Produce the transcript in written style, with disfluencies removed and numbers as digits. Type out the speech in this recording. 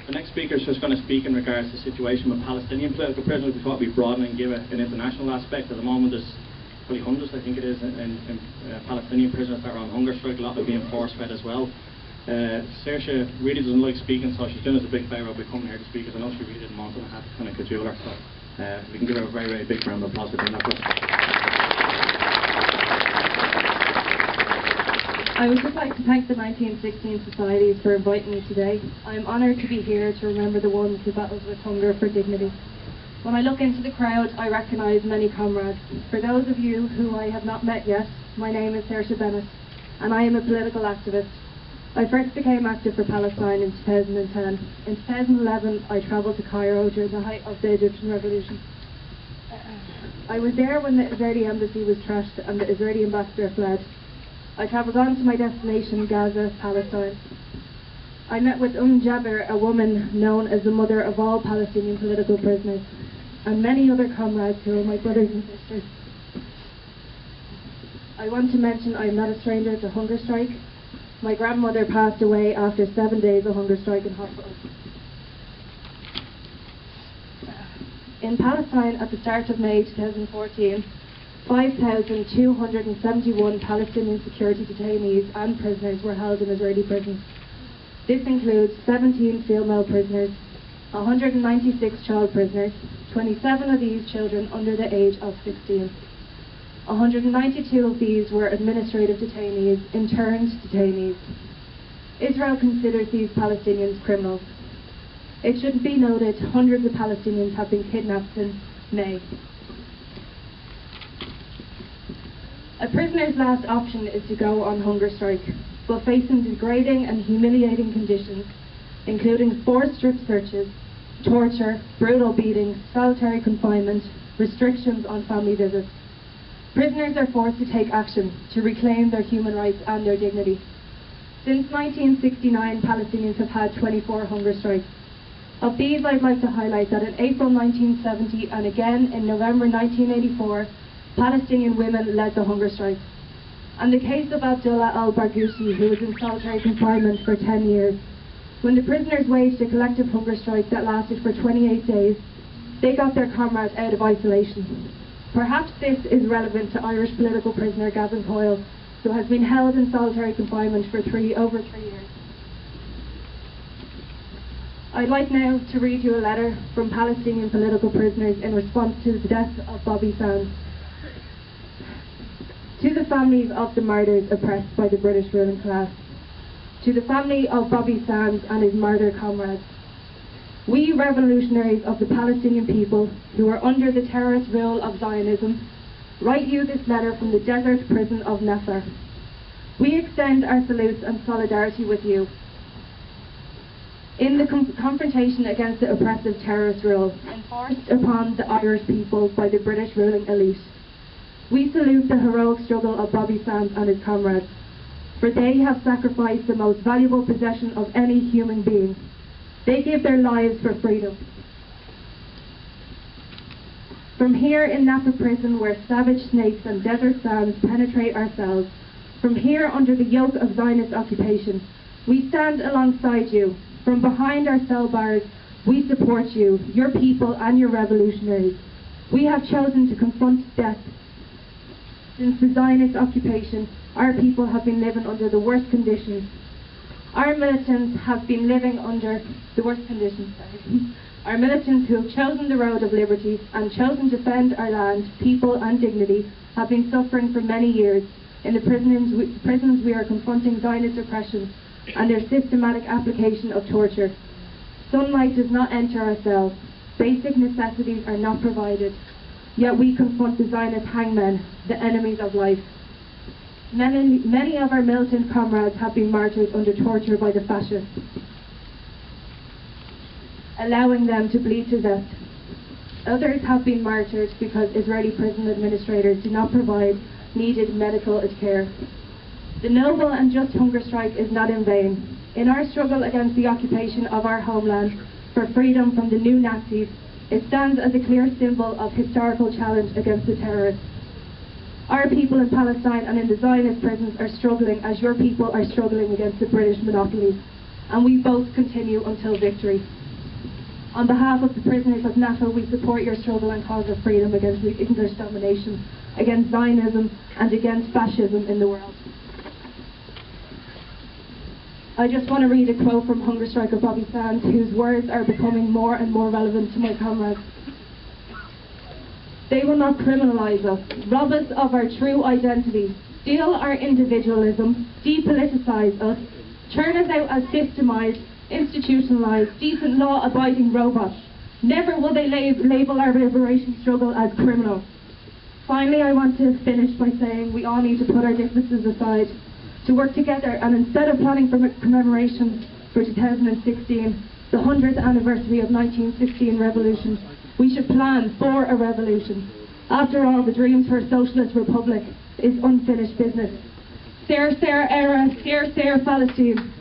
The next speaker is just going to speak in regards to the situation with Palestinian political prisoners. We thought we'd broaden and give an international aspect. At the moment there's probably hundreds, I think it is, in Palestinian prisoners that are on hunger strike. A lot are being force-fed as well. Saoirse really doesn't like speaking, so she's doing us a big favour by coming here to speak, because I know she really didn't want to, and I had to kind of cajole her. So we can give her a very, very big round of applause for doing that. I would just like to thank the 1916 Societies for inviting me today. I am honoured to be here to remember the ones who battled with hunger for dignity. When I look into the crowd, I recognise many comrades. For those of you who I have not met yet, my name is Saoirse Bennett, and I am a political activist. I first became active for Palestine in 2010. In 2011, I travelled to Cairo during the height of the Egyptian Revolution. I was there when the Israeli embassy was trashed and the Israeli ambassador fled. I travelled on to my destination, Gaza, Palestine. I met with Jabir, a woman known as the mother of all Palestinian political prisoners, and many other comrades who are my brothers and sisters. I want to mention I am not a stranger to hunger strike. My grandmother passed away after 7 days of hunger strike in hospital. In Palestine, at the start of May 2014, 5,271 Palestinian security detainees and prisoners were held in Israeli prisons. This includes 17 female prisoners, 196 child prisoners, 27 of these children under the age of 16. 192 of these were administrative detainees, interned detainees. Israel considers these Palestinians criminals. It should be noted hundreds of Palestinians have been kidnapped since May. A prisoner's last option is to go on hunger strike, but facing degrading and humiliating conditions, including forced strip searches, torture, brutal beatings, solitary confinement, restrictions on family visits. Prisoners are forced to take action to reclaim their human rights and their dignity. Since 1969, Palestinians have had 24 hunger strikes. Of these, I'd like to highlight that in April 1970 and again in November 1984, Palestinian women led the hunger strike. And the case of Abdullah al-Barghouti, who was in solitary confinement for 10 years. When the prisoners waged a collective hunger strike that lasted for 28 days, they got their comrades out of isolation. Perhaps this is relevant to Irish political prisoner Gavin Coyle, who has been held in solitary confinement for over 3 years. I'd like now to read you a letter from Palestinian political prisoners in response to the death of Bobby Sands. To the families of the martyrs oppressed by the British ruling class, to the family of Bobby Sands and his martyr comrades, we revolutionaries of the Palestinian people who are under the terrorist rule of Zionism write you this letter from the desert prison of Nefer. We extend our salutes and solidarity with you in the confrontation against the oppressive terrorist rule enforced upon the Irish people by the British ruling elite. We salute the heroic struggle of Bobby Sands and his comrades, for they have sacrificed the most valuable possession of any human being. They give their lives for freedom. From here in Napa prison, where savage snakes and desert sands penetrate our cells, from here under the yoke of Zionist occupation, we stand alongside you. From behind our cell bars, we support you, your people and your revolutionaries. We have chosen to confront death. Since the Zionist occupation, our people have been living under the worst conditions. Our militants have been living under the worst conditions. Our militants who have chosen the road of liberty and chosen to defend our land, people and dignity have been suffering for many years. In the prisons we are confronting Zionist oppression and their systematic application of torture. Sunlight does not enter our cells. Basic necessities are not provided. Yet we confront the Zionist hangmen, the enemies of life. Many of our militant comrades have been martyred under torture by the fascists, allowing them to bleed to death. Others have been martyred because Israeli prison administrators do not provide needed medical care. The noble and just hunger strike is not in vain. In our struggle against the occupation of our homeland for freedom from the new Nazis, it stands as a clear symbol of historical challenge against the terrorists. Our people in Palestine and in the Zionist prisons are struggling as your people are struggling against the British monopoly, and we both continue until victory. On behalf of the prisoners of NATO, we support your struggle and cause of freedom against English domination, against Zionism, and against fascism in the world. I just want to read a quote from hunger striker Bobby Sands, whose words are becoming more and more relevant to my comrades. They will not criminalise us, rob us of our true identity, steal our individualism, depoliticise us, turn us out as systemised, institutionalised, decent law-abiding robots. Never will they label our liberation struggle as criminal. Finally, I want to finish by saying we all need to put our differences aside, to work together, and instead of planning for commemoration for 2016, the 100th anniversary of 1916 revolution, we should plan for a revolution. After all, the dreams for a socialist republic is unfinished business. Saoirse era, Palestine.